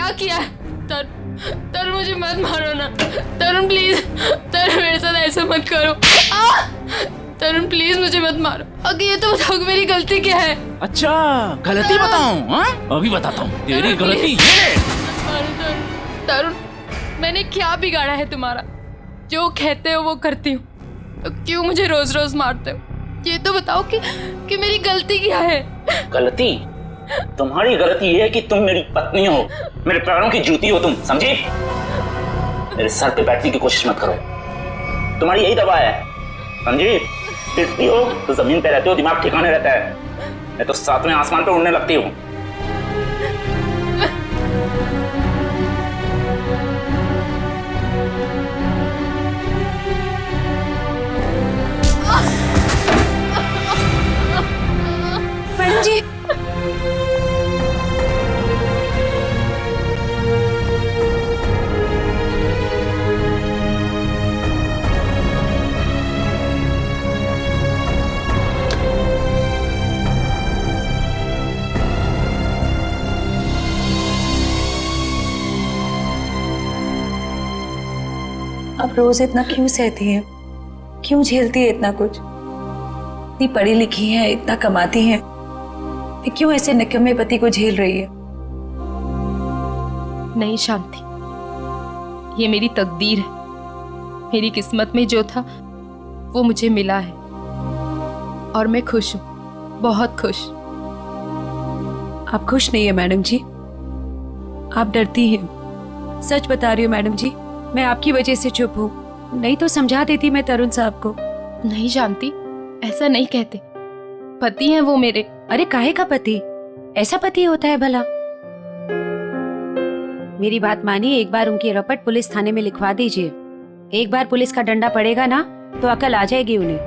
क्या किया है? तरुण मुझे मत मारो ना। तरुण प्लीज, तरुण मेरे साथ ऐसा मत करो। तरुण प्लीज मुझे मत मारो। अगर ये तो बताओ कि मेरी गलती क्या है? अच्छा गलती बताऊं? हाँ अभी बताता हूँ तेरी गलती ये है। तरुण मैंने क्या बिगाड़ा है तुम्हारा? जो कहते हो वो करती हूँ, तो क्यों मुझे रोज रोज मारते हो? ये तो बताओ कि मेरी गलती क्या है? गलती? तुम्हारी गलती ये है कि तुम मेरी पत्नी हो, मेरे पैरों की जूती हो तुम, समझी? मेरे सर पे बैठने की कोशिश मत करो, तुम्हारी यही दवा है, समझी? फिरती हो तो जमीन पे रहते हो, दिमाग ठिकाने रहता है, मैं तो सातवें आसमान पे उड़ने लगती हूँ। मैडम जी, अब रोज इतना क्यों सहती है? क्यों झेलती है इतना कुछ? इतनी पढ़ी लिखी है, इतना कमाती है, फिर क्यों ऐसे निकम्मे पति को झेल रही है? नहीं शांति, ये मेरी तकदीर है। मेरी किस्मत में जो था वो मुझे मिला है और मैं खुश हूँ, बहुत खुश। आप खुश नहीं है मैडम जी, आप डरती हैं। सच बता रही हूँ मैडम जी, मैं आपकी वजह से चुप हूँ, नहीं तो समझा देती मैं तरुण साहब को। नहीं शांति, ऐसा नहीं कहते, पति हैं वो मेरे। अरे काहे का पति? ऐसा पति होता है भला? मेरी बात मानिए, एक बार उनकी रपट पुलिस थाने में लिखवा दीजिए। एक बार पुलिस का डंडा पड़ेगा ना तो अकल आ जाएगी उन्हें।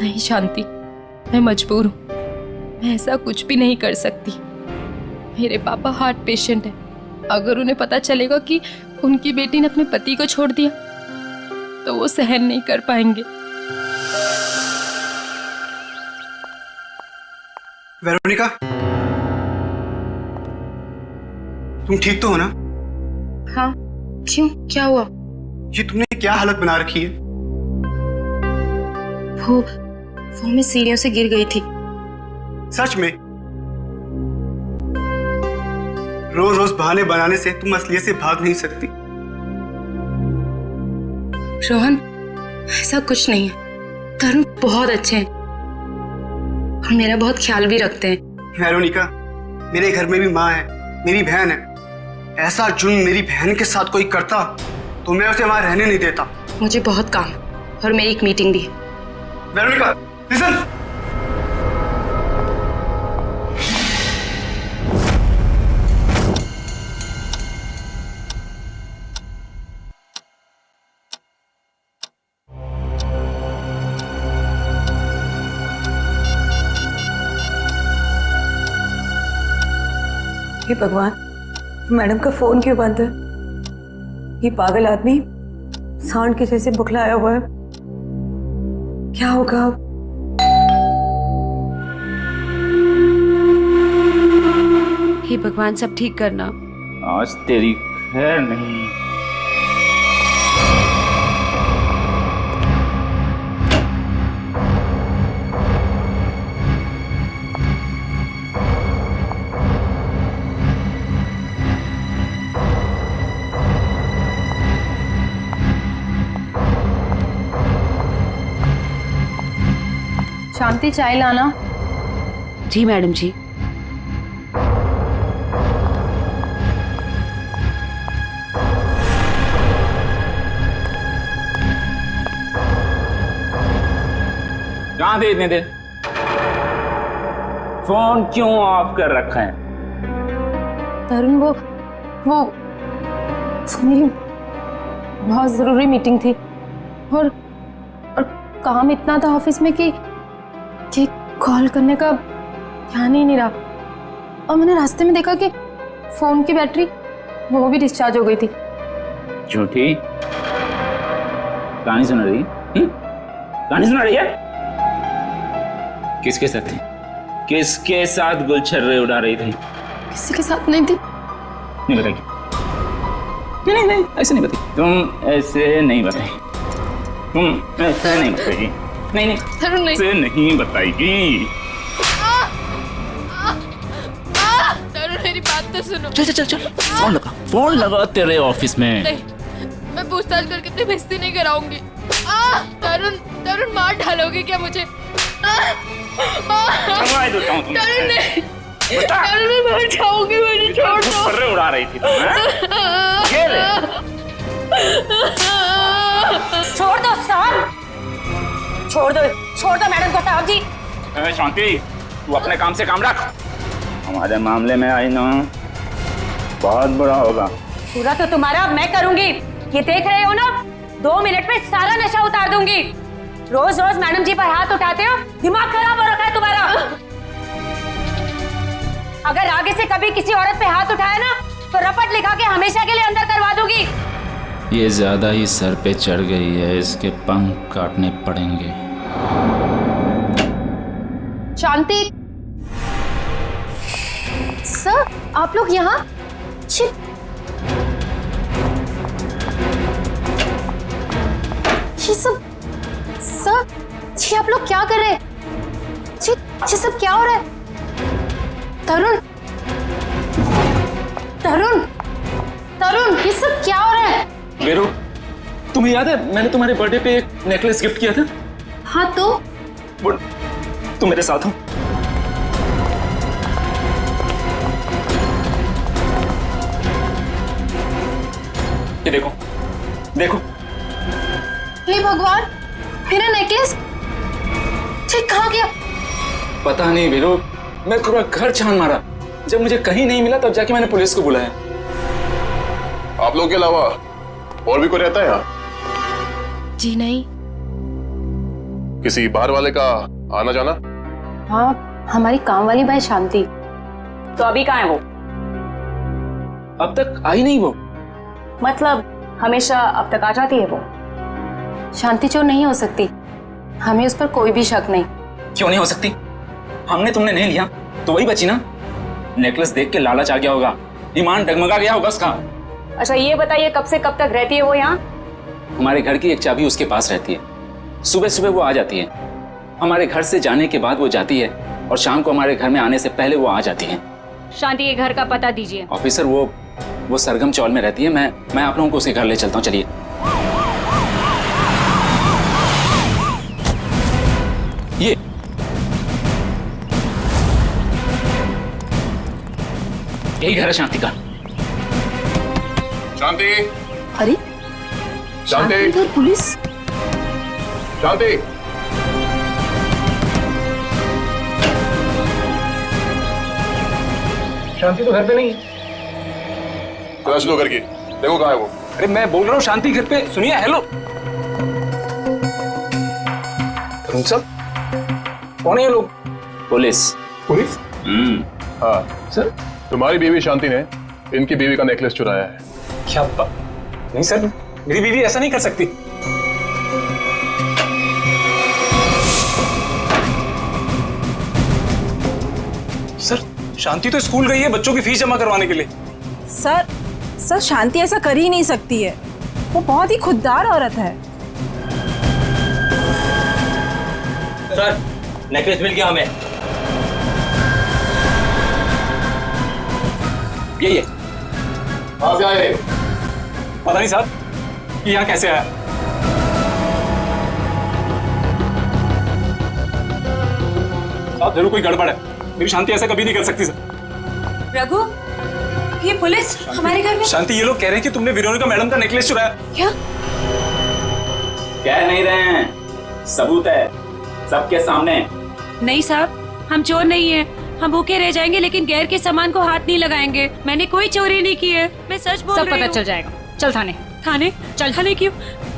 नहीं शांति, मैं मजबूर हूँ, मैं ऐसा कुछ भी नहीं कर सकती। मेरे पापा हार्ट पेशेंट है, अगर उन्हें पता चलेगा कि उनकी बेटी ने अपने पति को छोड़ दिया तो वो सहन नहीं कर पाएंगे। वेरोनिका, तुम ठीक तो हो ना? हाँ, क्यों, क्या हुआ? ये तुमने क्या हालत बना रखी है? वो मैं सीढ़ियों से गिर गई थी। सच में? रोज रोज बहाने बनाने से तुम असलियत से भाग नहीं सकती। रोहन, ऐसा कुछ नहीं है, तरुण बहुत अच्छे हैं और मेरा बहुत ख्याल भी रखते हैं। वेरोनिका, मेरे घर में भी माँ है, मेरी बहन है। ऐसा जुल्म मेरी बहन के साथ कोई करता तो मैं उसे वहां रहने नहीं देता। मुझे बहुत काम है और मेरी एक मीटिंग भी है। Veronica, listen. हे भगवान, मैडम का फोन क्यों बंद है? ये पागल आदमी सांड के जैसे बुखलाया हुआ है, क्या होगा अब? हे भगवान, सब ठीक करना। आज तेरी खैर नहीं। शांति, चाय लाना। जी मैडम जी। कहाँ थे इतने देर? फोन क्यों ऑफ कर रखा है? तरुण, वो मेरी बहुत जरूरी मीटिंग थी और काम इतना था ऑफिस में कि कॉल करने का ध्यान ही नहीं रहा। और मैंने रास्ते में देखा कि फोन की बैटरी वो भी डिस्चार्ज हो गई थी। झूठी कहानी सुना रही? कहानी सुना रही है? किसके साथ थी? किसके साथ गुलछर्रे उड़ा रही थी? किसी के साथ नहीं थी, नहीं बताएगी? नहीं नहीं नहीं, ऐसे नहीं बताएगी। तुम ऐसे नहीं बताएगी। तुम ऐसे नहीं बताएगी। नहीं नहीं, तरुण नहीं। ऐसे नहीं बताएगी। तरुण मेरी बात तो सुनो। चल चल चल चल, फोन लगा तेरे ऑफिस में। नहीं, मैं पूछताछ करके अपनी बेइज्जती नहीं कराऊंगी। तरुण तरुण मार डालोगे क्या मुझे? समझ देता हूँ तुम। तरुण नहीं, बता। तरुण मैं मर जाऊंगी, मुझे छोड़ दो। फुर्रे उड़ा रही थी तुम, हैं? ये ले। छोड़ दो साहब, छोड़ दो मैडम को साहब जी। शांति, तू अपने काम से काम रख। हमारे मामले में आई ना, बहुत बुरा होगा। पूरा तो तुम्हारा मैं करूंगी, ये देख रहे हो ना? 2 मिनट में सारा नशा उतार दूंगी। रोज रोज मैडम जी पर हाथ उठाते हो, दिमाग खराब हो रखा है तुम्हारा। अगर आगे से कभी किसी औरत पे हाथ उठाया ना, तो रपट लिखा के हमेशा के लिए अंदर करवा दूंगी। ये ज्यादा ही सर पे चढ़ गई है, इसके पंख काटने पड़ेंगे। शांति सर, आप लोग यहाँ? ये सब सर, जी आप लोग क्या कर रहे हैं? जी सब क्या हो रहा है? तरुण तरुण तरुण, ये सब क्या हो रहा है? वीरू, तुम्हें याद है मैंने तुम्हारे बर्थडे पे एक नेकलेस गिफ्ट किया था? हाँ तो तुम मेरे साथ हो। ये देखो देखो। हे भगवान, मेरा नेकलेस ठीक कहाँ गया? पता नहीं वीरू, मैं पूरा घर छान मारा। जब मुझे कहीं नहीं मिला तब जाके मैंने पुलिस को बुलाया। आप लोगों के अलावा और भी कोई रहता है यहाँ? जी नहीं। किसी बाहर वाले का आना जाना? हाँ, हमारी काम वाली बाई शांति। तो अभी कहाँ है वो? अब तक आई नहीं वो। मतलब हमेशा अब तक आ जाती है वो? शांति चोर नहीं हो सकती, हमें उस पर कोई भी शक नहीं। क्यों नहीं हो सकती? हमने तुमने नहीं लिया तो वही बची ना। नेकलेस देख के लालच आ गया होगा, ईमान डगमगा गया होगा उसका। अच्छा ये बताइए, कब से कब तक रहती है वो यहाँ? हमारे घर की एक चाबी उसके पास रहती है। सुबह सुबह वो आ जाती है, हमारे घर से जाने के बाद वो जाती है, और शाम को हमारे घर में आने से पहले वो आ जाती है। शांति के घर का पता दीजिए। ऑफिसर, वो सरगम चौल में रहती है। मैं आप लोगों को उसके घर ले चलता हूँ, चलिए। ये यही घर है शांति का। शांति, अरे शांति, इधर पुलिस। शांति। शांति तो घर पे नहीं है। तलाश लो घर की, देखो कहाँ है वो। अरे मैं बोल रहा हूँ शांति घर पे। सुनिए, हेलो। तुम सब कौन है ये लोग? पुलिस। पुलिस? हाँ सर, तुम्हारी बीवी शांति ने इनकी बीवी का नेकलेस चुराया है। क्या बात? नहीं सर, मेरी बीवी ऐसा नहीं कर सकती। सर, शांति तो स्कूल गई है बच्चों की फीस जमा करवाने के लिए। सर शांति ऐसा कर ही नहीं सकती है, वो बहुत ही खुददार औरत है। सर, नेकलेस मिल गया हमें। ये कहाँ से आए? पता नहीं साहब, ये यहाँ कैसे आया? साहब जरूर कोई गड़बड़ है। मेरी शांति ऐसा कभी नहीं कर सकती सर। रघु, ये पुलिस हमारे घर में? शांति, ये लोग कह रहे हैं कि तुमने वेरोनिका मैडम का नेकलेस चुराया। क्या? कह नहीं रहे हैं, सबूत है सबके सामने। नहीं साहब, हम चोर नहीं है। हम भूखे रह जाएंगे लेकिन गैर के सामान को हाथ नहीं लगाएंगे। मैंने कोई चोरी नहीं की है, मैं सच बोल रही हूँ। सब पता चल जाएगा। चल थाने। थाने? चल थाने क्यों?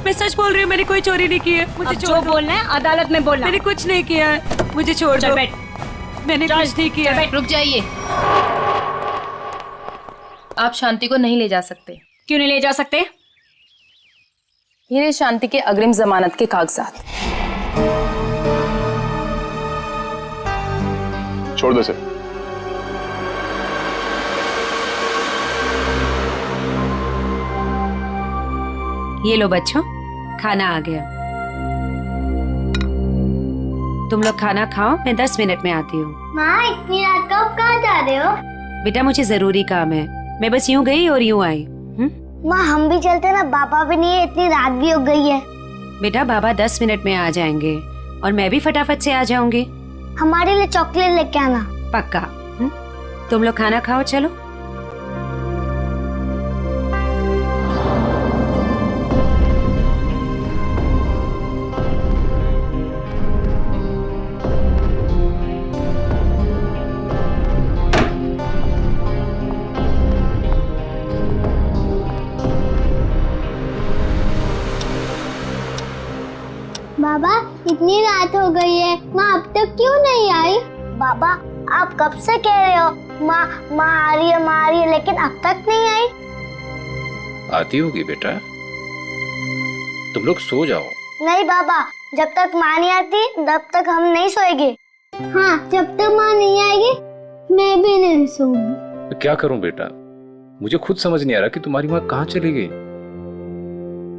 मैं सच बोल रही हूँ, मैंने कोई चोरी नहीं की है। मुझे अब जो बोलना है अदालत में बोलना। मैंने कुछ नहीं किया है, मुझे छोड़ दो। बैठ। मैंने कुछ नहीं किया है। रुक जाइए, आप शांति को नहीं ले जा सकते। क्यों नहीं ले जा सकते? ये रहे शांति के अग्रिम जमानत के कागजात। छोड़ दो इसे। ये लो बच्चों, खाना आ गया। तुम लोग खाना खाओ, मैं 10 मिनट में आती हूँ। माँ इतनी रात को आप कहाँ जा रहे हो? बेटा मुझे जरूरी काम है, मैं बस यूं गई और यूं आई। माँ हम भी चलते ना, पापा भी नहीं है, इतनी रात भी हो गई है। बेटा बाबा 10 मिनट में आ जाएंगे और मैं भी फटाफट से आ जाऊंगी। हमारे लिए चॉकलेट लेके आना। पक्का। तुम लोग खाना खाओ, चलो। बाबा इतनी रात हो गई है, माँ अब तक क्यों नहीं आई? बाबा आप कब से कह रहे हो माँ माँ आ रही है, लेकिन अब तक नहीं आई। आती होगी बेटा, तुम लोग सो जाओ। नहीं बाबा, जब तक माँ नहीं आती तब तक हम नहीं सोएंगे। हाँ, जब तक माँ नहीं आएगी मैं भी नहीं सोऊंगी। तो क्या करूं बेटा, मुझे खुद समझ नहीं आ रहा कि तुम्हारी माँ कहाँ चली गई।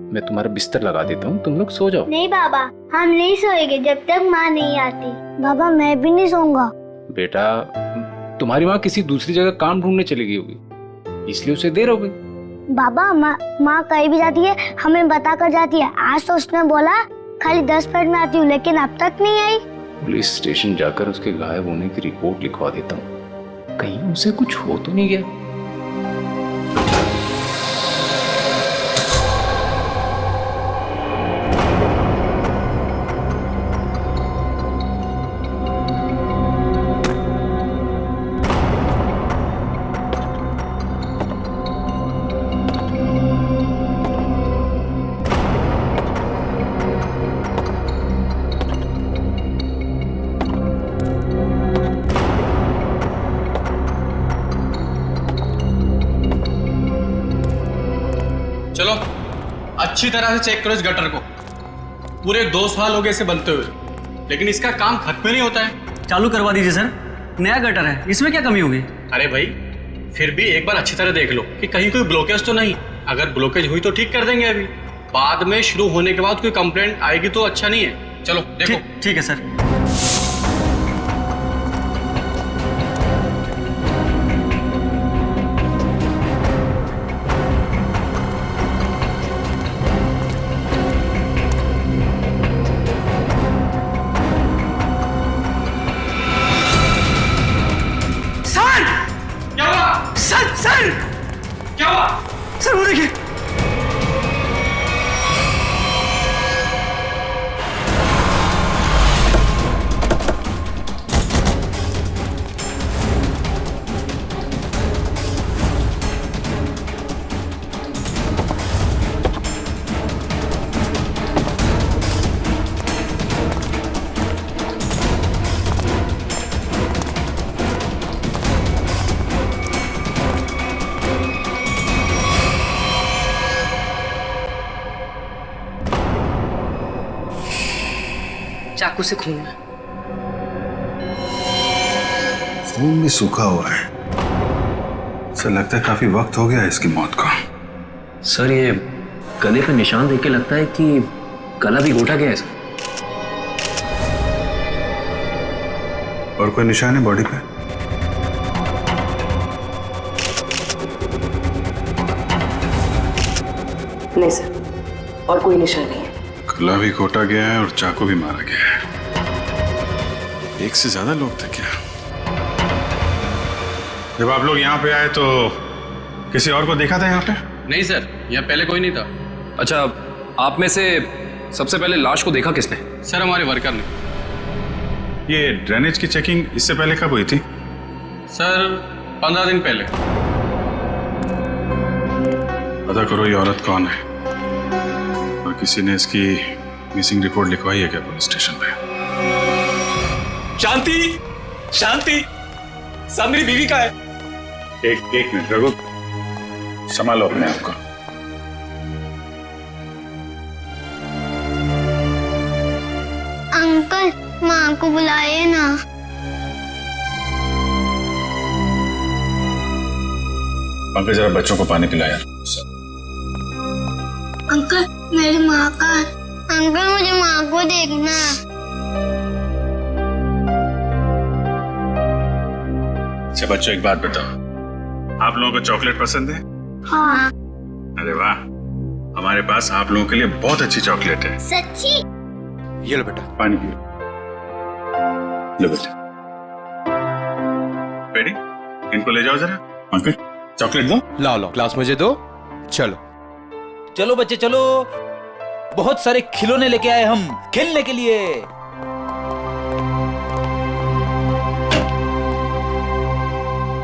मैं तुम्हारा बिस्तर लगा देता हूँ, तुम लोग सो जाओ। नहीं बाबा, हम नहीं सोएंगे जब तक माँ नहीं आती। बाबा मैं भी नहीं सोऊंगा। बेटा तुम्हारी माँ किसी दूसरी जगह काम ढूंढने चली गई होगी, इसलिए उसे देर हो गई। बाबा माँ कहीं भी जाती है हमें बता कर जाती है। आज तो उसने बोला खाली 10 मिनट में आती हूँ, लेकिन अब तक नहीं आई। पुलिस स्टेशन जाकर उसके गायब होने की रिपोर्ट लिखवा देता हूँ, कहीं उसे कुछ हो तो नहीं गया। चलो अच्छी तरह से चेक करो इस गटर को। पूरे 2 साल हो गए इसे बनते हुए, लेकिन इसका काम खत्म नहीं होता है। चालू करवा दीजिए सर, नया गटर है, इसमें क्या कमी होगी? अरे भाई फिर भी एक बार अच्छी तरह देख लो कि कहीं कोई ब्लॉकेज तो नहीं। अगर ब्लॉकेज हुई तो ठीक कर देंगे, अभी बाद में शुरू होने के बाद कोई कंप्लेंट आएगी तो अच्छा नहीं है। चलो देखो। ठीक है सर। क्या हुआ? सर वो देखिए। चाकू से खून है। खून भी सूखा हुआ है। सर लगता है काफी वक्त हो गया है इसकी मौत को। सर ये गले पे निशान देख के लगता है कि गला भी घोटा गया है सर। और कोई निशान है बॉडी पे? नहीं सर, और कोई निशान नहीं है। गला भी घोटा गया है और चाकू भी मारा गया है। एक से ज्यादा लोग थे क्या? जब आप लोग यहाँ पे आए तो किसी और को देखा था यहाँ पे? नहीं सर, यहाँ पहले कोई नहीं था। अच्छा, आप में से सबसे पहले लाश को देखा किसने? सर हमारे वर्कर ने। ये ड्रेनेज की चेकिंग इससे पहले कब हुई थी? सर 15 दिन पहले। पता करो ये औरत कौन है और किसी ने इसकी मिसिंग रिपोर्ट लिखवाई है क्या पुलिस स्टेशन पे? शांति, शांति, सब मेरी बीवी का है। एक मिनट रघु, संभालो अपने आप को। अंकल माँ को बुलाइए ना। पंकज जरा बच्चों को पानी पिलाया। अंकल मेरी माँ का। अंकल मुझे माँ को देखना। अच्छा बच्चों, एक बात बताओ, आप लोगों को चॉकलेट पसंद है? हाँ। अरे वाह, हमारे पास आप लोगों के लिए बहुत अच्छी चॉकलेट है। सच्ची? ये लो बेटा, पानी पियो। लो बेटा, रेडी? इनको ले जाओ जरा। अंकल चॉकलेट दो। लाओ लाओ, ग्लास मुझे दो। चलो चलो बच्चे चलो, बहुत सारे खिलौने लेके आए हम खेलने के लिए।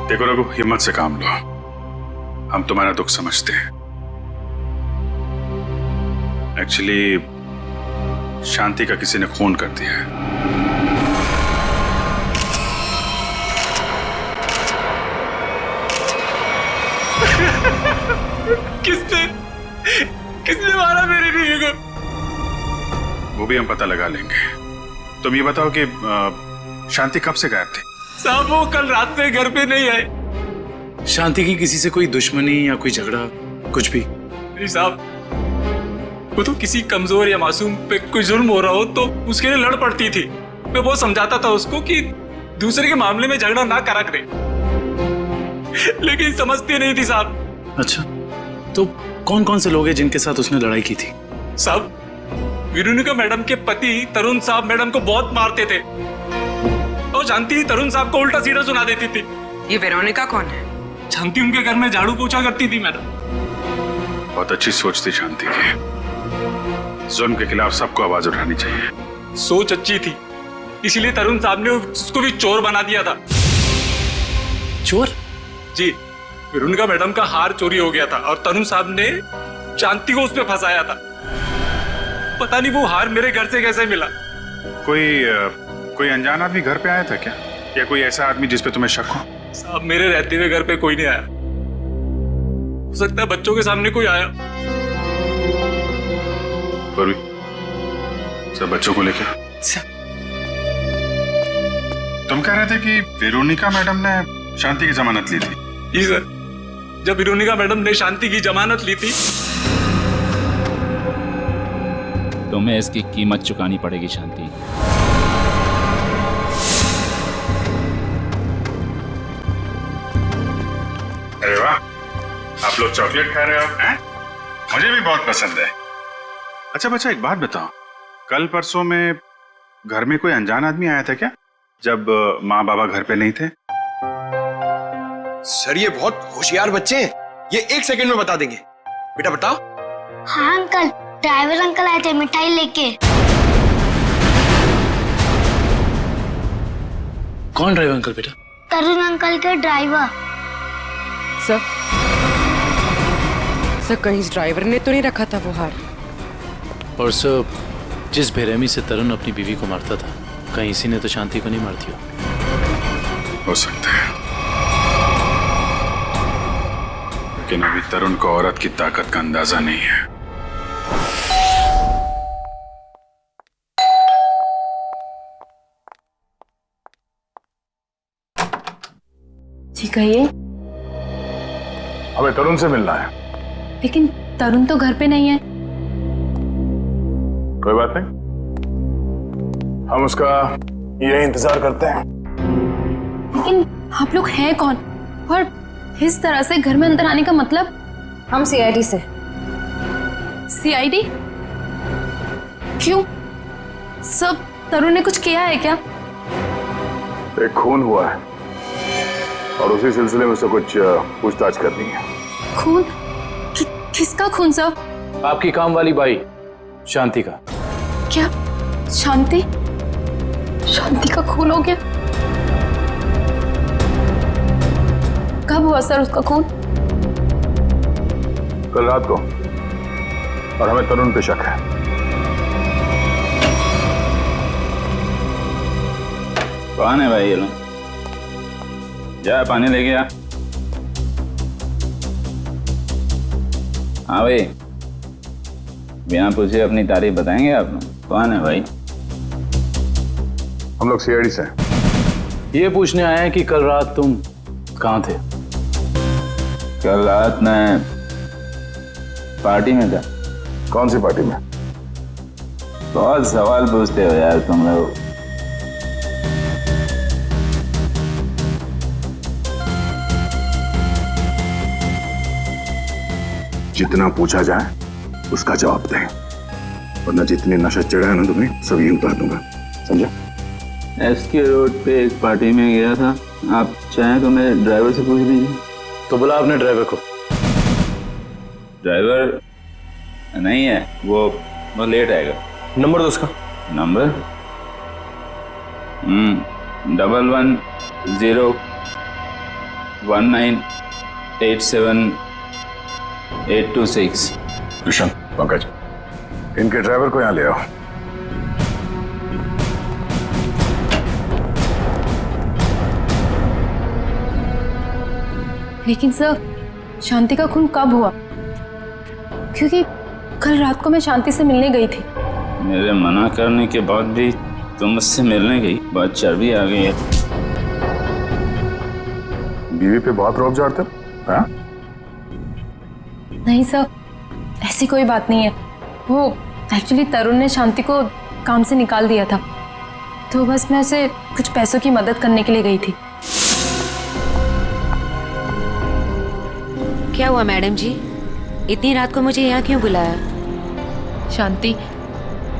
देखो रघु, हिम्मत से काम लो, हम तुम्हारा दुख समझते हैं। एक्चुअली शांति का किसी ने खून कर दिया है। किसने मारा मेरी बीवी को? वो भी हम पता लगा लेंगे। तुम ये बताओ कि शांति कब से गायब थी? साहब वो कल रात से घर पे नहीं आए। शांति की किसी से कोई दुश्मनी या कोई झगड़ा कुछ भी? नहीं साहब, वो तो किसी कमजोर या मासूम पे कोई जुल्म हो रहा हो तो उसके लिए लड़ पड़ती थी। मैं बहुत समझाता था उसको कि दूसरे के मामले में झगड़ा ना करा करे, लेकिन समझती नहीं थी साहब। अच्छा, तो कौन कौन से लोग हैं जिनके साथ उसने लड़ाई की थी? साहब, वेरोनिका मैडम के पति तरुण साहब मैडम को बहुत मारते थे और शांति तरुण साहब को उल्टा सीधा सुना देती थी। ये वेरोनिका कौन है? शांति उनके घर में झाड़ू पोछा करती थी मैडम। बहुत अच्छी सोच थी शांति की। जुल्म के खिलाफ सबको आवाज उठानी चाहिए। सोच अच्छी थी, इसलिए तरुण साहब ने उसको भी चोर बना दिया था। चोर? जी, वेरोनिका मैडम का हार चोरी हो गया था और तरुण साहब ने शांति को उसमें फंसाया था। पता नहीं वो हार मेरे घर से कैसे मिला। कोई अनजान आदमी घर पे आया था क्या, या कोई ऐसा आदमी जिस पे तुम्हें शक हो? साहब, मेरे रहते हुए घर पे कोई नहीं आया। हो सकता है बच्चों के सामने कोई आया। सब बच्चों को लेकर तुम कह रहे थे कि वेरोनिका मैडम ने शांति की जमानत ली थी? जी सर, जब वेरोनिका मैडम ने शांति की जमानत ली थी। तुम्हें इसकी कीमत चुकानी पड़ेगी शांति। अरे वाह, आप लोग चॉकलेट खा रहे हो हैं? मुझे भी बहुत पसंद है। अच्छा बच्चा, एक बात बताओ, कल परसों में घर में कोई अनजान आदमी आया था क्या, जब माँ बाबा घर पे नहीं थे? सर ये बहुत होशियार बच्चे हैं, ये 1 सेकंड में बता देंगे। बेटा बताओ। हाँ अंकल, ड्राइवर अंकल आए थे मिठाई लेके। कौन ड्राइवर अंकल बेटा? तरुण अंकल के ड्राइवर। सर कहीं इस ड्राइवर ने तो नहीं रखा था वो हार? और सर, जिस बेरहमी से तरुण अपनी बीवी को मारता था, कहीं इसी ने तो शांति को नहीं मारती हो सकता है, लेकिन अभी तरुण को औरत की ताकत का अंदाजा नहीं है। जी कहिए। हमें तरुण से मिलना है। लेकिन तरुण तो घर पे नहीं है। कोई बात नहीं, हम उसका यही इंतजार करते हैं। लेकिन आप लोग हैं कौन और इस तरह से घर में अंदर आने का मतलब? हम सीआईडी से। सीआईडी? क्यों? सब तरुण ने कुछ किया है क्या? एक खून हुआ है और उसी सिलसिले में से कुछ पूछताछ करनी है। खून? किसका खून सर? आपकी काम वाली बाई शांति का। क्या शांति? शांति का खून हो गया? कब हुआ सर उसका खून? कल रात को, और हमें तरुण पे शक है। कौन है भाई ये लोग? जा पानी लेके आ। हाँ भाई, बिना पूछे अपनी तारीफ बताएंगे आप लोग? कौन है भाई? हम लोग सीआईडी से हैं। ये पूछने आए हैं कि कल रात तुम कहाँ थे? कल रात मैं पार्टी में था। कौन सी पार्टी में? बहुत सवाल पूछते हो यार तुम लोग। जितना पूछा जाए उसका जवाब दें, वरना जितने नशा चढ़ा है ना तुम्हें सभी उतार दूंगा, समझा? एसके रोड पे एक पार्टी में गया था, आप चाहें तो मेरे ड्राइवर से पूछ लीजिए। तो बुला अपने ड्राइवर को। ड्राइवर नहीं है, वो लेट आएगा। नंबर दो उसका। नंबर 1110198782 कृष्ण, पंकज, इनके ड्राइवर को यहाँ ले आओ। लेकिन सर, शांति का खून कब हुआ? क्योंकि कल रात को मैं शांति से मिलने गई थी। मेरे मना करने के बाद भी तुम मुझसे मिलने गई, बहुत चर्बी आ गई है। बीवी पे बहुत रौब झाड़ते हो, हाँ? नहीं सर, ऐसी कोई बात नहीं है। वो एक्चुअली तरुण ने शांति को काम से निकाल दिया था, तो बस मैं उसे कुछ पैसों की मदद करने के लिए गई थी। क्या हुआ मैडम जी, इतनी रात को मुझे यहाँ क्यों बुलाया? शांति,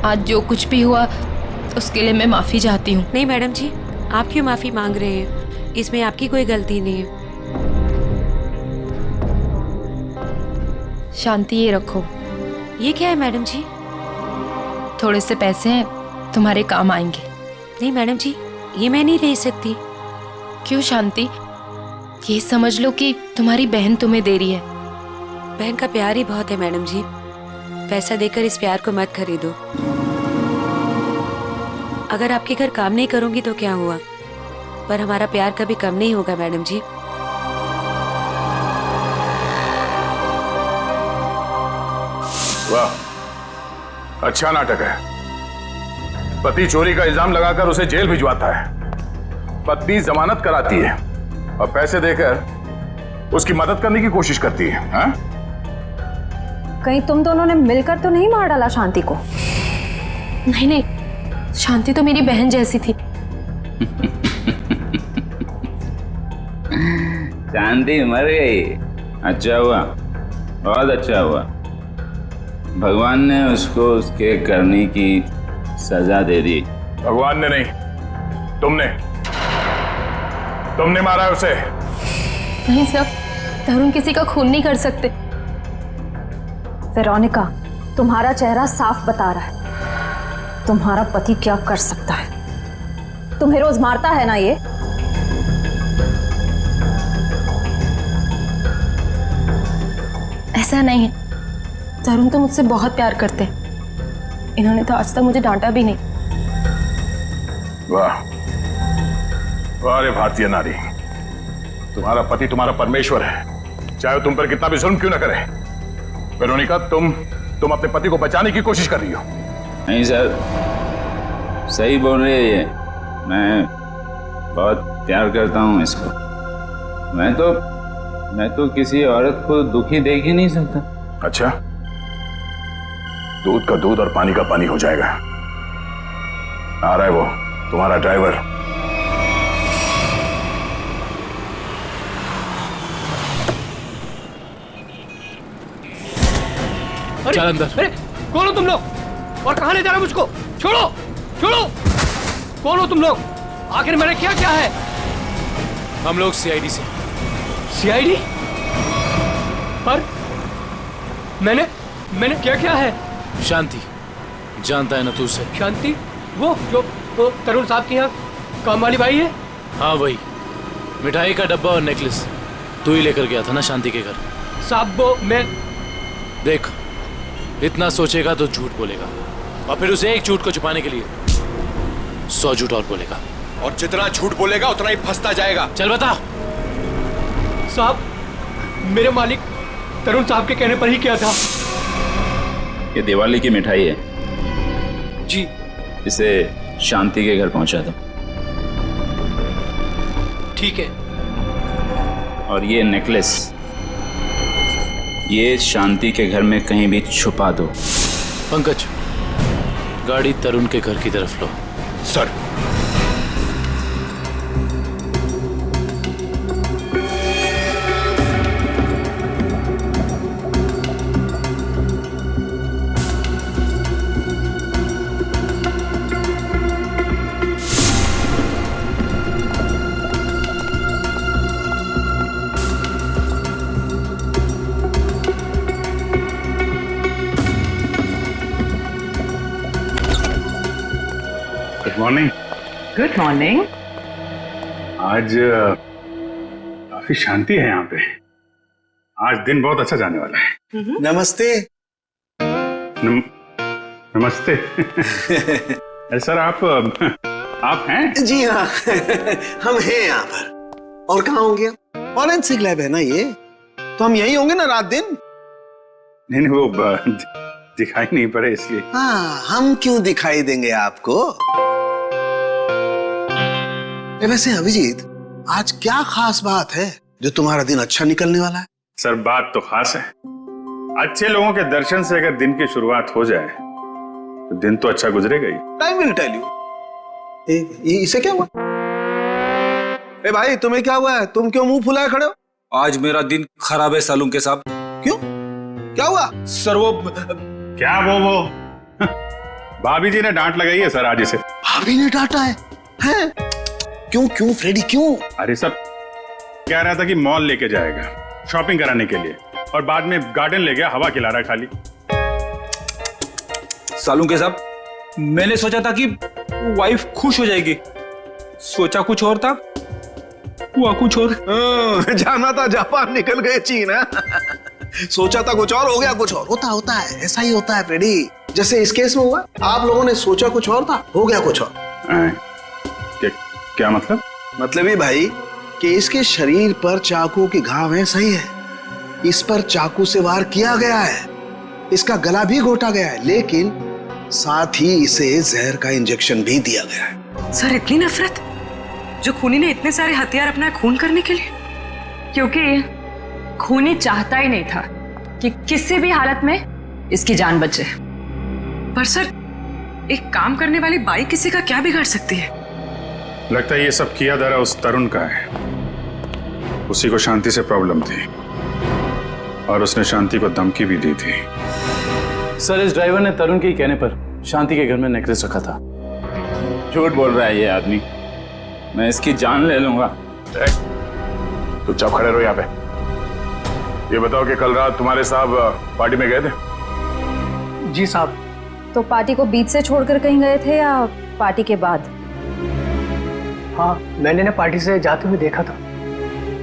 आज जो कुछ भी हुआ उसके लिए मैं माफी चाहती हूँ। नहीं मैडम जी, आप क्यों माफी मांग रहे हैं? इसमें आपकी कोई गलती नहीं है। शांति, ये रखो। ये क्या है मैडम जी? थोड़े से पैसे हैं, तुम्हारे काम आएंगे। नहीं मैडम जी, ये मैं नहीं ले सकती। क्यों शांति? ये समझ लो कि तुम्हारी बहन तुम्हें दे रही है। बहन का प्यार ही बहुत है मैडम जी, पैसा देकर इस प्यार को मत खरीदो। अगर आपके घर काम नहीं करूंगी तो क्या हुआ, पर हमारा प्यार कभी कम नहीं होगा मैडम जी। वाह, अच्छा नाटक है। पति चोरी का इल्जाम लगाकर उसे जेल भिजवाता है, पत्नी जमानत कराती है और पैसे देकर उसकी मदद करने की कोशिश करती है। हाँ? कहीं तुम दोनों ने मिलकर तो नहीं मार डाला शांति को? नहीं नहीं, शांति तो मेरी बहन जैसी थी। शांति मर गई, अच्छा हुआ, बहुत अच्छा हुआ। भगवान ने उसको उसके करने की सजा दे दी। भगवान ने नहीं, तुमने मारा है उसे। नहीं सर, तरुण किसी का खून नहीं कर सकते। वेरोनिका, तुम्हारा चेहरा साफ बता रहा है तुम्हारा पति क्या कर सकता है। तुम्हें रोज मारता है ना ये? ऐसा नहीं है, तरुण तो मुझसे बहुत प्यार करते हैं। इन्होंने तो आज तक मुझे डांटा भी नहीं। वाह वाह रे भारतीय नारी, तुम्हारा पति तुम्हारा परमेश्वर है, चाहे तुम पर कितना भी जुल्म क्यों न करे। वेरोनिका, तुम अपने पति को बचाने की कोशिश कर रही हो। नहीं सर, सही बोल रही है ये। मैं बहुत प्यार करता हूँ इसको। मैं तो किसी औरत को दुखी देख ही नहीं सकता। अच्छा, दूध का दूध और पानी का पानी हो जाएगा। आ रहा है वो तुम्हारा ड्राइवर। चल अंदर। अरे कौन हो तुम लोग और कहां ले जा रहे हो मुझको? छोड़ो छोड़ो, कौन हो तुम लोग? आखिर मैंने क्या क्या है? हम लोग सीआईडी से। सीआईडी? पर मैंने क्या क्या है? शांति, जानता है ना तू उसे? शांति? वो जो तरुण साहब की यहाँ काम वाली बाई है? हाँ वही, मिठाई का डब्बा और नेकलेस तू ही लेकर गया था ना शांति के घर। साहब वो मैं देख, इतना सोचेगा तो झूठ बोलेगा, और फिर उसे एक झूठ को छुपाने के लिए 100 झूठ और बोलेगा, और जितना झूठ बोलेगा उतना ही फंसता जाएगा। चल बता। साहब, मेरे मालिक तरुण साहब के कहने पर ही किया था। ये दिवाली की मिठाई है जी, इसे शांति के घर पहुंचा दो। ठीक है। और ये नेकलेस ये शांति के घर में कहीं भी छुपा दो। पंकज, गाड़ी तरुण के घर की तरफ लो। Sir. Good morning. Good morning. आज काफी शांति है यहाँ पे। आज दिन बहुत अच्छा जाने वाला है। नमस्ते। नमस्ते। अरे सर, आप हैं? जी हाँ। हम हैं यहाँ पर। और कहाँ होंगे आप? फॉरेंसिक लैब है ना ये, तो हम यही होंगे ना रात दिन। नहीं, वो दिखाई नहीं पड़े इसलिए। हाँ, हम क्यों दिखाई देंगे आपको? वैसे अभिजीत, आज क्या खास बात है जो तुम्हारा दिन अच्छा निकलने वाला है? सर, बात तो खास है। अच्छे लोगों के दर्शन से अगर दिन की शुरुआत हो जाए तो दिन तो अच्छा गुजरेगा ही। Time will tell you. इसे क्या हुआ? ए भाई, तुम्हें क्या हुआ है? तुम क्यों मुंह फुलाए खड़े हो? आज मेरा दिन खराब है सालुंके साहब। क्यों? क्या हुआ? सर वो क्या वो भाभी जी ने डांट लगाई है सर आज इसे। भाभी ने डांटा है? हैं? क्यों फ्रेडी क्यों? अरे सर, कह रहा था कि मॉल लेके जाएगा शॉपिंग कराने के लिए, और बाद में गार्डन ले गया, हवा खिला रहा खाली। सालुंके साहब, मैंने सोचा था कि वाइफ खुश हो जाएगी, सोचा कुछ और था, हुआ कुछ और। जाना था जापान, निकल गए चीन। सोचा था कुछ और, हो गया कुछ और। होता है, ऐसा ही होता है फ्रेडी। जैसे इस केस में हुआ, आप लोगों ने सोचा कुछ और था, हो गया कुछ और। क्या मतलब? मतलब ये भाई कि इसके शरीर पर चाकू के घाव हैं, सही है। इस पर चाकू से वार किया गया है, इसका गला भी घोटा गया है, लेकिन साथ ही इसे जहर का इंजेक्शन भी दिया गया है। सर, इतनी नफरत जो खूनी ने इतने सारे हथियार अपना खून करने के लिए? क्योंकि खूनी चाहता ही नहीं था कि किसी भी हालत में इसकी जान बचे। पर सर, एक काम करने वाली बाई किसी का क्या बिगाड़ सकती है? लगता है ये सब किया धरा उस तरुण का है। उसी को शांति से प्रॉब्लम थी और उसने शांति को धमकी भी दी थी। सर, इस ड्राइवर ने तरुण के कहने पर शांति के घर में नेकलेस रखा था। झूठ बोल रहा है ये आदमी, मैं इसकी जान ले लूंगा। तो चुप खड़े रहो यहाँ पे। ये बताओ कि कल रात तुम्हारे साहब पार्टी में गए थे? जी साहब। तो पार्टी को बीच से छोड़कर कहीं गए थे या पार्टी के बाद? हाँ, मैंने ना पार्टी से जाते हुए देखा था।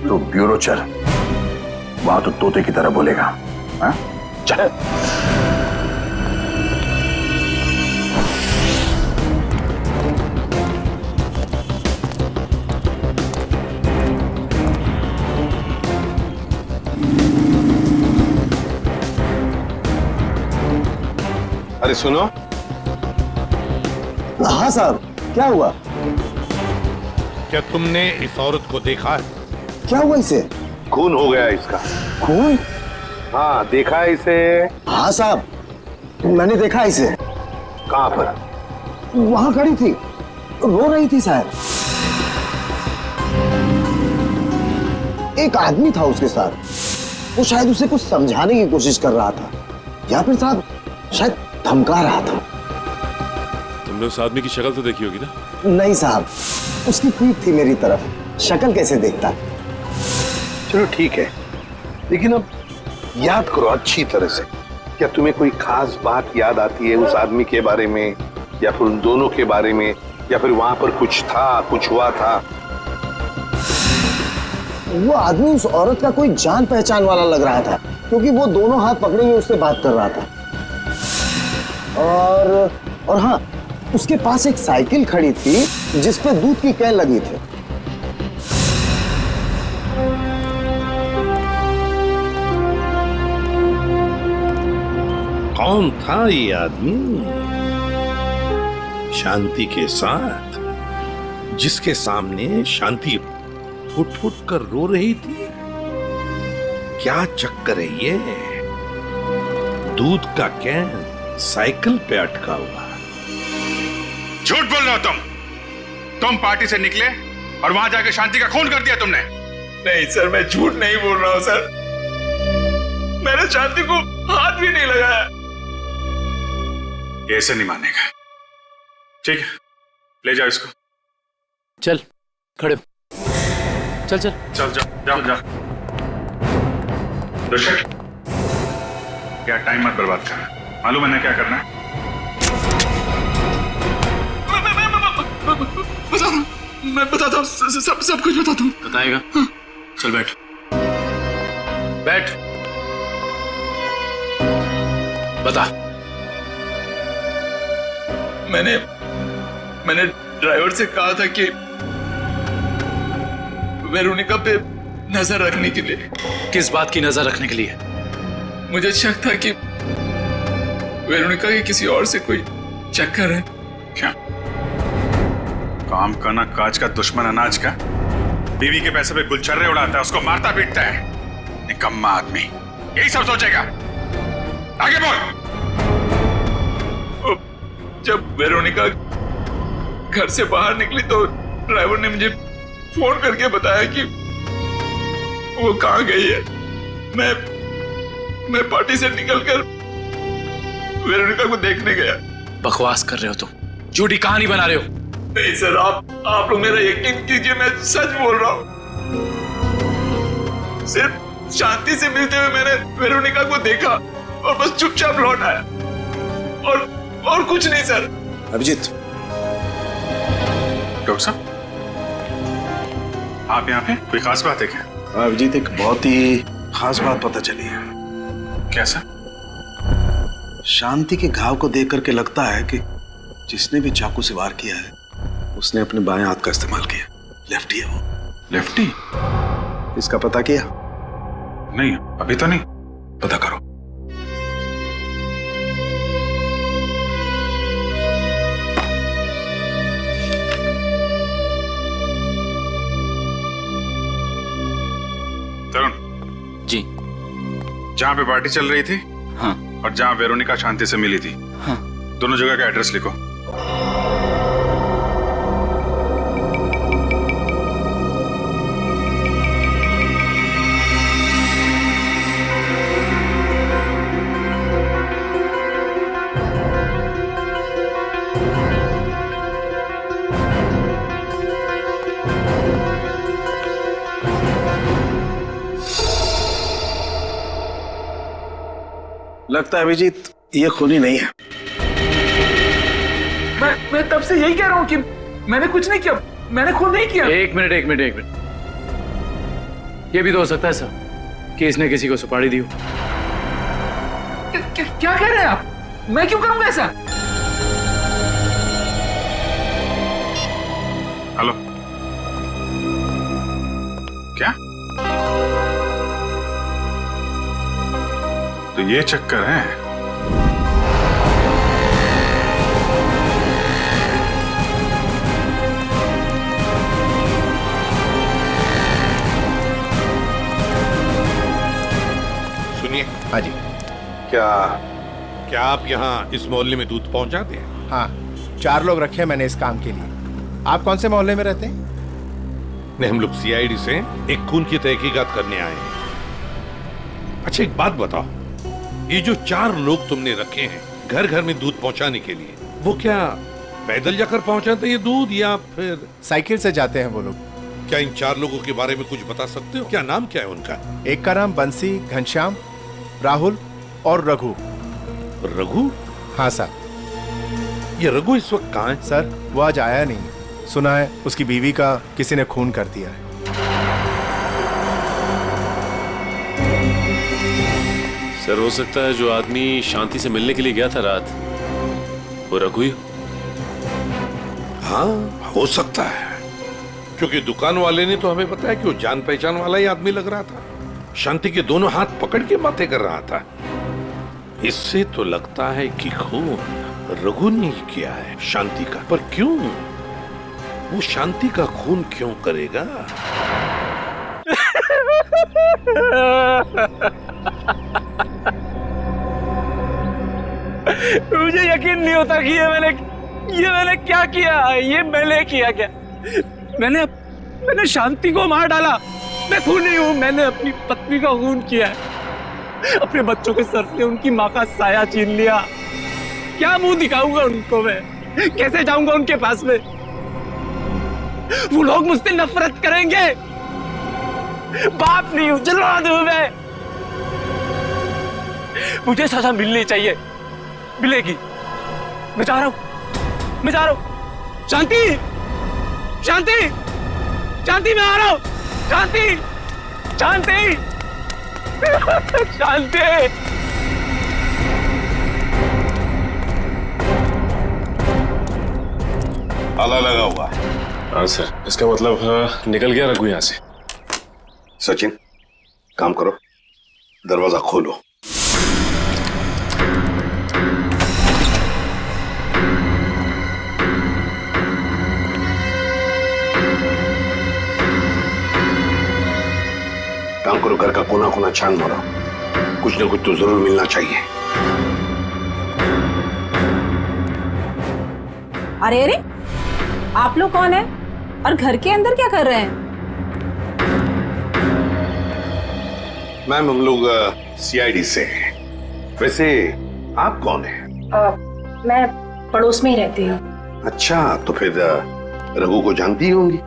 तो ब्यूरो चल, वहां तो तोते की तरह बोलेगा। हाँ? चल। अरे सुनो। हाँ साहब, क्या हुआ? क्या तुमने इस औरत को देखा है? क्या हुआ इसे? खून हो गया इसका। खून? हाँ, देखा है इसे? हाँ साहब, मैंने देखा इसे। कहाँ पर? वहां खड़ी थी, रो रही थी साहब। एक आदमी था उसके साथ, वो शायद उसे कुछ समझाने की कोशिश कर रहा था, या फिर साहब शायद धमका रहा था। तुमने उस आदमी की शक्ल तो देखी होगी ना? नहीं साहब, उसकी पीठ थी मेरी तरफ, शक्ल कैसे देखता। चलो ठीक है, लेकिन अब याद करो अच्छी तरह से। क्या तुम्हें कोई खास बात याद आती है उस आदमी के बारे में, या फिर उन दोनों के बारे में, या फिर वहां पर कुछ था, कुछ हुआ था? वो आदमी उस औरत का कोई जान पहचान वाला लग रहा था, क्योंकि वो दोनों हाथ पकड़े हुए उससे बात कर रहा था। और हाँ, उसके पास एक साइकिल खड़ी थी जिस पे दूध की कैन लगी थी। कौन था ये आदमी शांति के साथ, जिसके सामने शांति फुट फुट कर रो रही थी? क्या चक्कर है ये? दूध का कैन साइकिल पे अटका हुआ। झूठ बोल रहे हो तुम पार्टी से निकले और वहां जाके शांति का खून कर दिया तुमने। नहीं सर, मैं झूठ नहीं बोल रहा हूं सर। मैंने शांति को हाथ भी नहीं लगाया। ये ऐसे नहीं मानेगा। ठीक है, ले जाओ इसको। चल खड़े हो। चल चल चल जाओ जाओ। दर्शक, क्या टाइम मत बर्बाद करना, मालूम है ना क्या करना है? मैं बताता हूँ, सब कुछ बताता हूँ। बताएगा? चल बैठ बैठ, बता। मैंने ड्राइवर से कहा था कि वेरोनिका पे नजर रखने के लिए। किस बात की नजर रखने के लिए? मुझे शक था कि वेरोनिका के किसी और से कोई चक्कर है। क्या काम का ना काज का दुश्मन अनाज का, बीवी के पैसे पे गुलछर्रे उड़ाता है, उसको मारता पीटता है। निकम्मा आदमी, यही सब सोचेगा। आगे बोल। जब वेरोनिका घर से बाहर निकली तो ड्राइवर ने मुझे फोन करके बताया कि वो कहाँ गई है। मैं पार्टी से निकलकर वेरोनिका को देखने गया। बकवास कर रहे हो तुम, झूठी कहानी बना रहे हो। नहीं सर, आप लोग मेरा यकीन कीजिए, मैं सच बोल रहा हूँ। सिर्फ शांति से मिलते हुए मैंने वेरोनिका को देखा और बस चुपचाप लौट आया, और कुछ नहीं सर। अभिजीत, डॉक्टर साहब, आप यहाँ पे कोई खास बात है क्या? अभिजीत, एक बहुत ही खास बात पता चली है। कैसा? शांति के घाव को देख करके लगता है कि जिसने भी चाकू से वार किया है उसने अपने बाएं हाथ का इस्तेमाल किया। लेफ्टी है वो। लेफ्टी? इसका पता किया? नहीं, अभी तो नहीं। पता करो। तरुण जी, जहाँ पे पार्टी चल रही थी, हाँ, और जहाँ वेरोनिका शांति से मिली थी, हाँ, दोनों जगह का एड्रेस लिखो। लगता है अभिजीत ये खूनी नहीं है। मैं तब से यही कह रहा हूँ कि मैंने कुछ नहीं किया, मैंने खून नहीं किया। एक मिनट। ये भी तो हो सकता है सर कि इसने किसी को सुपारी दी हो। क्या कह रहे हैं आप? मैं क्यों करूंगा ऐसा? हेलो, क्या? तो ये चक्कर है। सुनिए। हाँ जी। क्या आप यहाँ इस मोहल्ले में दूध पहुंचाते हैं? हाँ, 4 लोग रखे हैं मैंने इस काम के लिए। आप कौन से मोहल्ले में रहते हैं? नहीं, हम लोग सीआईडी से एक खून की तहकीकात करने आए हैं। अच्छा, एक बात बताओ, ये जो 4 लोग तुमने रखे हैं घर घर में दूध पहुंचाने के लिए, वो क्या पैदल जाकर पहुंचाते हैं ये दूध या फिर साइकिल से जाते हैं वो लोग? क्या इन 4 लोगों के बारे में कुछ बता सकते हो? क्या नाम क्या है उनका? एक का नाम बंसी, घनश्याम, राहुल और रघु। रघु? हाँ सर। ये रघु इस वक्त कहाँ है? सर, वो आज आया नहीं। सुना है उसकी बीवी का किसी ने खून कर दिया है। सर, हो सकता है जो आदमी शांति से मिलने के लिए गया था रात, वो रघु ही हो। हाँ, हो सकता है, क्योंकि दुकान वाले ने तो हमें बताया कि वो जान पहचान वाला ही आदमी लग रहा था। शांति के दोनों हाथ पकड़ के बातें कर रहा था। इससे तो लगता है कि खून रघु ने ही किया है शांति का। पर क्यों? वो शांति का खून क्यों करेगा? मुझे यकीन नहीं होता कि ये मैंने क्या किया। ये मैंने किया क्या? मैंने शांति को मार डाला। मैं खूनी हूँ। मैंने अपनी पत्नी का खून किया है। अपने बच्चों के सर से उनकी माँ का साया छीन लिया। क्या मुंह दिखाऊंगा उनको मैं? कैसे जाऊंगा उनके पास में? वो लोग मुझसे नफरत करेंगे। बाप नहीं हूं, जल्लाद हूं मैं। मुझे सजा मिलनी चाहिए, मिलेगी। मैं जा रहा हूं। शांति, शांति, शांति, मैं आ रहा हूं। शांति, शांति, शांति। ताला लगा हुआ है। हाँ सर, इसका मतलब निकल गया रघु यहाँ से। सचिन, काम करो, दरवाजा खोलो। काम करो, घर का कोना कोना छान मारो। कुछ ना कुछ तो जरूर मिलना चाहिए। अरे अरे, आप लोग कौन है और घर के अंदर क्या कर रहे हैं? मैम, हम लोग सीआईडी से हैं। वैसे आप कौन हैं? मैं पड़ोस में ही रहती हूँ। अच्छा, तो फिर रघु को जानती होंगी।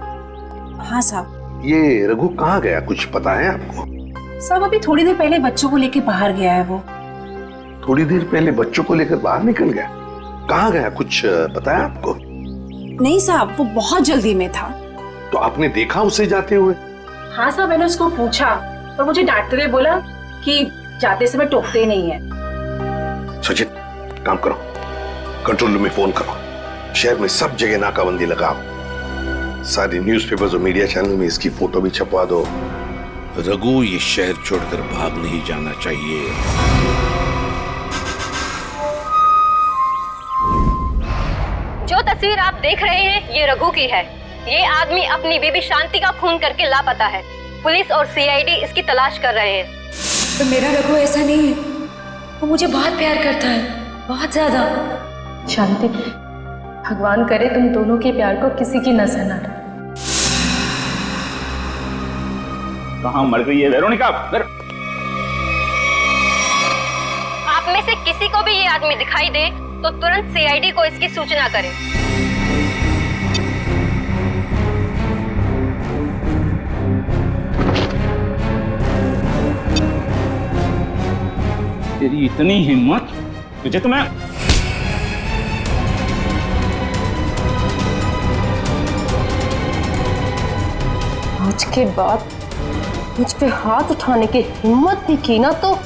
हाँ साहब। ये रघु कहाँ गया, कुछ पता है आपको? साहब, अभी थोड़ी देर पहले बच्चों को लेके बाहर गया है वो। थोड़ी देर पहले बच्चों को लेकर बाहर निकल गया? कहाँ गया, कुछ पता है आपको? नहीं साहब, वो बहुत जल्दी में था। तो आपने देखा उसे जाते हुए? हाँ साहब, मैंने उसको पूछा और मुझे डांटते हुए बोला कि जाते समय टोकते नहीं है। सचिन, काम करो, कंट्रोल रूम में फोन करो। शहर में सब जगह नाकाबंदी लगाओ। सारे न्यूज़पेपर्स और मीडिया चैनल में इसकी फोटो भी छपवा दो। रघु ये शहर छोड़कर भाग नहीं जाना चाहिए। जो तस्वीर आप देख रहे हैं ये रघु की है। ये आदमी अपनी बीबी शांति का खून करके लापता है। पुलिस और सीआईडी इसकी तलाश कर रहे हैं। तो मेरा रघु ऐसा नहीं है, वो मुझे बहुत प्यार करता है, बहुत ज्यादा। शांति, भगवान करे तुम दोनों के प्यार को किसी की नजर ना लगे। कहाँ मर गई है वेरोनिका? आप में से किसी को भी ये आदमी दिखाई दे तो तुरंत सीआईडी को इसकी सूचना करें। तेरी इतनी हिम्मत, तुझे तो मैं आज के बाद मुझ पे हाथ उठाने की हिम्मत भी की ना तो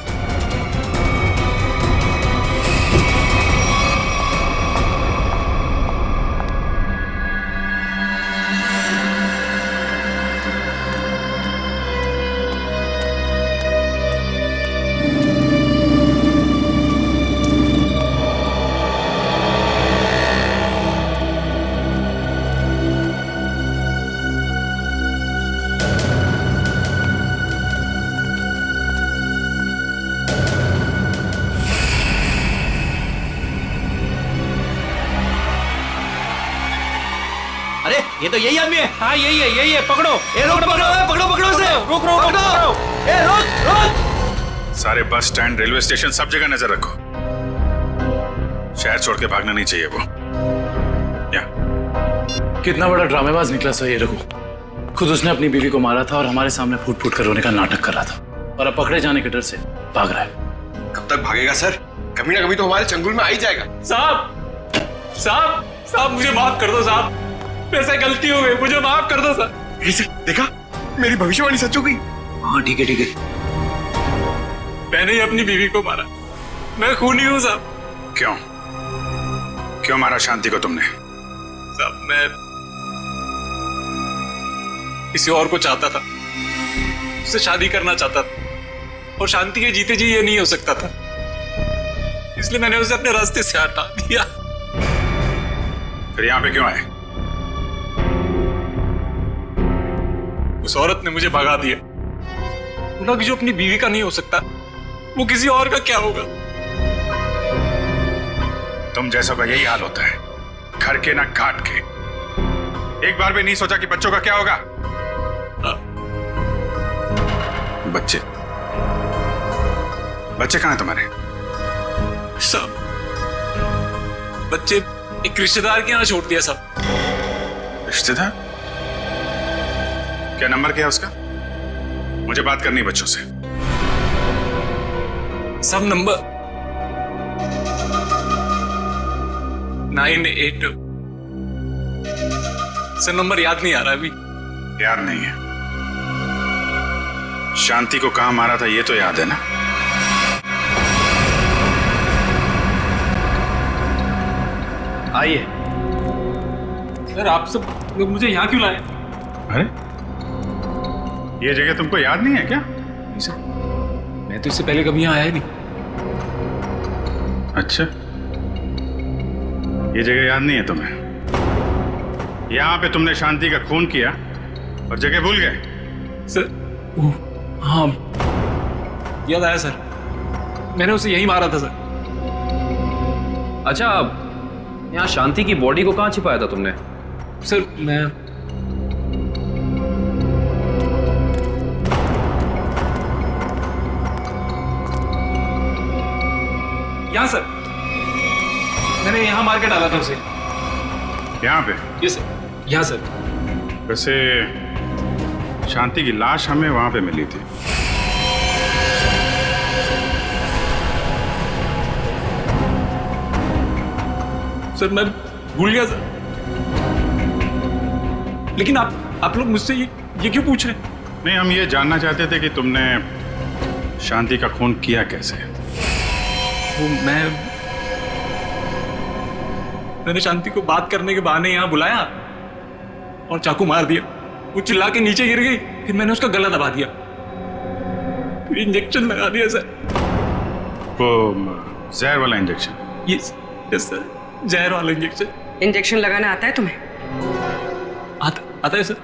अरे ये तो यही आदमी है। हाँ यही है। पकड़ो, पकड़ो इसे। रुक। ए रुक। सारे बस स्टैंड, रेलवे स्टेशन, सब जगह नजर रखो। शहर छोड़ के भागना नहीं चाहिए वो। कितना बड़ा ड्रामेबाज निकला सर ये रघु। खुद उसने अपनी बीवी को मारा था और हमारे सामने फूट फूट कर रोने का नाटक कर रहा था, और अब पकड़े जाने के डर से भाग रहा है। कब तक भागेगा सर? कभी ना कभी तो हमारे चंगुल में आ ही जाएगा। साहब मुझे माफ कर दो साहब। वैसे गलती हो गई, मुझे माफ कर दो सर। देखा, मेरी भविष्यवाणी सच हो गई। हाँ ठीक है। मैंने ही अपनी बीवी को मारा। मैं खूनी हूँ साहब। क्यों मारा शांति को तुमने? साहब मैं किसी और को चाहता था, उससे शादी करना चाहता था, और शांति के जीते जी ये नहीं हो सकता था, इसलिए मैंने उसे अपने रास्ते से हटा दिया। फिर यहाँ पे क्यों आए? उस औरत ने मुझे भगा दिया। बोला कि जो अपनी बीवी का नहीं हो सकता वो किसी और का क्या होगा। तुम जैसों का यही हाल होता है, घर के ना घाट के। एक बार भी नहीं सोचा कि बच्चों का क्या होगा। बच्चे बच्चे कहाँ हैं तुम्हारे? सब बच्चे एक रिश्तेदार के यहाँ छोड़ दिया सब। रिश्तेदार? क्या नंबर क्या है उसका? मुझे बात करनी है बच्चों से। सब नंबर 98। सर नंबर याद नहीं आ रहा अभी। याद नहीं है? शांति को कहां मारा था ये तो याद है ना? आइए। सर आप सब लोग मुझे यहाँ क्यों लाए? अरे ये जगह तुमको याद नहीं है क्या? नहीं सर, मैं तो इससे पहले कभी यहाँ आया नहीं। अच्छा, ये जगह याद नहीं है तुम्हें? यहाँ पे तुमने शांति का खून किया और जगह भूल गए? सर हाँ याद आया सर, मैंने उसे यही मारा था सर। अच्छा, यहाँ शांति की बॉडी को कहाँ छिपाया था तुमने? सर मैं यहाँ सर, मैंने यहाँ मार के डाला था उसे। यहाँ पे? ये सर, यहाँ सर। वैसे शांति की लाश हमें वहां पे मिली थी। सर मैं भूल गया सर, लेकिन आप लोग मुझसे ये क्यों पूछ रहे हैं? नहीं, हम ये जानना चाहते थे कि तुमने शांति का खून किया कैसे। वो मैंने शांति को बात करने के बहाने यहाँ बुलाया और चाकू मार दिया। वो चिल्ला के नीचे गिर गई, फिर मैंने उसका गला दबा दिया, फिर इंजेक्शन लगा दिया सर। वो जहर वाला इंजेक्शन? यस सर, जहर वाला इंजेक्शन। इंजेक्शन लगाना आता है तुम्हें? आता है सर।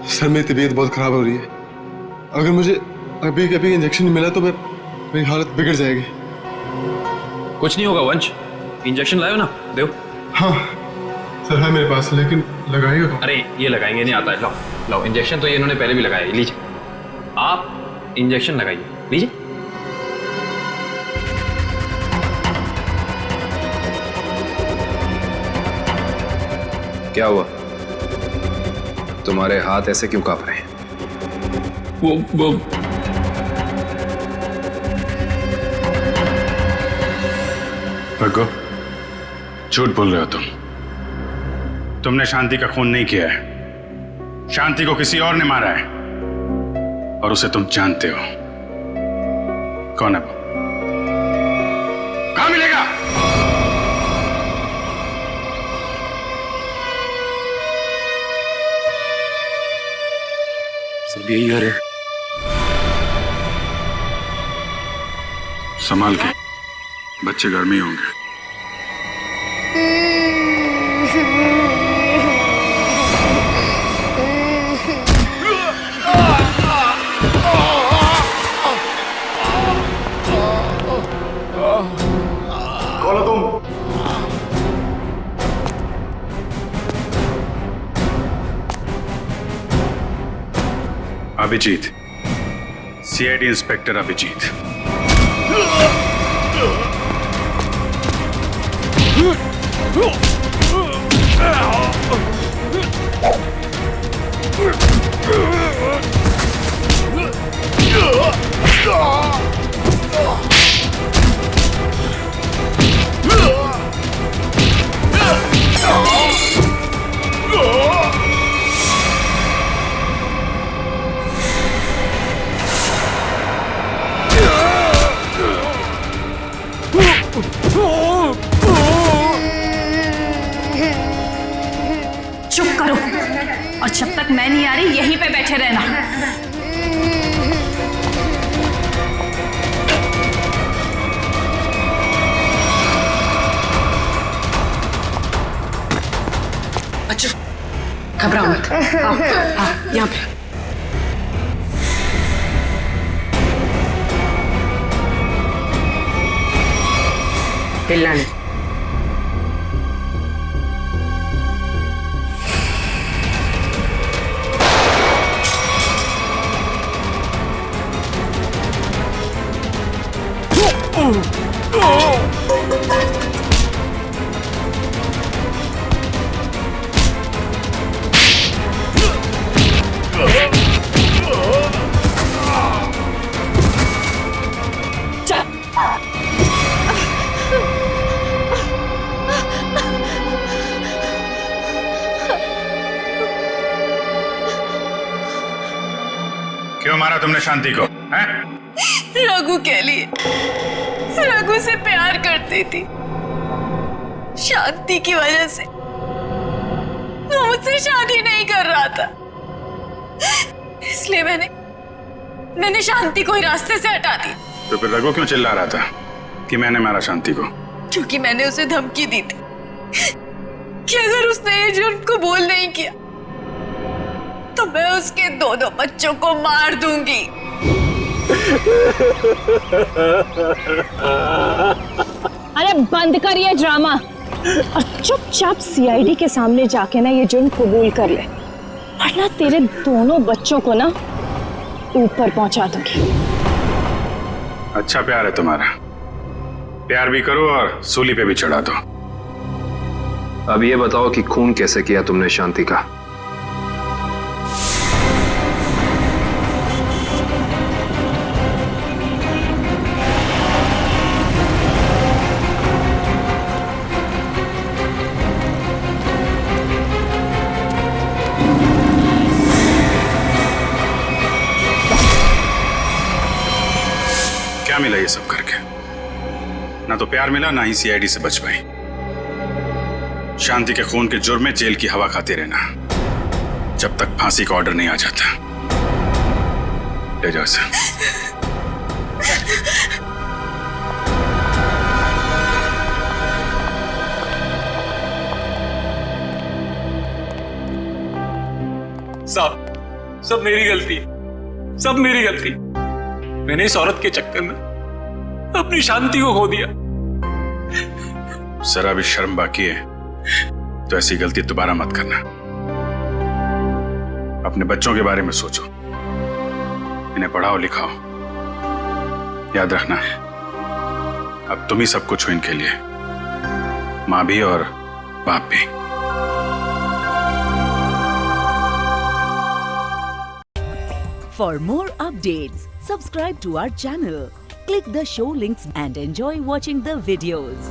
सर मेरी तबीयत बहुत खराब हो रही है। अगर मुझे अभी कभी इंजेक्शन नहीं मिला तो मेरी हालत बिगड़ जाएगी। कुछ नहीं होगा वंश, इंजेक्शन लाओ ना, दो। हाँ सर है मेरे पास, लेकिन लगाएगा कौन? अरे ये लगाएंगे नहीं आता है। लाओ लाओ, इंजेक्शन तो ये इन्होंने पहले भी लगाया। लीजिए आप इंजेक्शन लगाइए, लीजिए। क्या हुआ? तुम्हारे हाथ ऐसे क्यों कांप रहे हैं? वो भगो, झूठ बोल रहे हो तुम। तुमने शांति का खून नहीं किया है, शांति को किसी और ने मारा है, और उसे तुम जानते हो। कौन है वो? कहां मिलेगा? सब यही घर है। संभाल के, बच्चे घर में ही होंगे। कौन हो तुम? Abhijeet, CID inspector Abhijeet. चुप करो, और जब तक मैं नहीं आ रही यहीं पे बैठे रहना। अच्छा घबराओ मत, आओ यहाँ पे। हिलना नहीं। क्यों मारा तुमने शांति को? हैं? रघु के लिए। रघु से प्यार करती थी, शांति की वजह से वो मुझसे शादी नहीं कर रहा था, इसलिए मैंने शांति को ही रास्ते से हटा दी। तो फिर रघु क्यों चिल्ला रहा था कि मैंने मारा शांति को? क्योंकि मैंने उसे धमकी दी थी कि अगर उसने ये जुर्म कबूल नहीं किया तो मैं उसके दोनों बच्चों को मार दूंगी। अरे बंद कर ये ड्रामा और चुपचाप सीआईडी के सामने जाके ना ये जुर्म कबूल कर ले, वरना तेरे दोनों बच्चों को ना ऊपर पहुंचा दूंगी। अच्छा प्यार है तुम्हारा, प्यार भी करो और सूली पे भी चढ़ा दो। अब ये बताओ कि खून कैसे किया तुमने शांति का? क्या मिला ये सब करके? ना तो प्यार मिला, ना ही सीआईडी से बच पाई। शांति के खून के जुर्म में जेल की हवा खाते रहना जब तक फांसी का ऑर्डर नहीं आ जाता। ले जाओ इसे। सब मेरी गलती, सब मेरी गलती। मैंने इस औरत के चक्कर में अपनी शांति को खो दिया। जरा भी शर्म बाकी है तो ऐसी गलती दोबारा मत करना। अपने बच्चों के बारे में सोचो, इन्हें पढ़ाओ लिखाओ। याद रखना अब तुम ही सब कुछ हो इनके लिए, माँ भी और बाप भी। For more updates, subscribe to our channel, click the show links and enjoy watching the videos.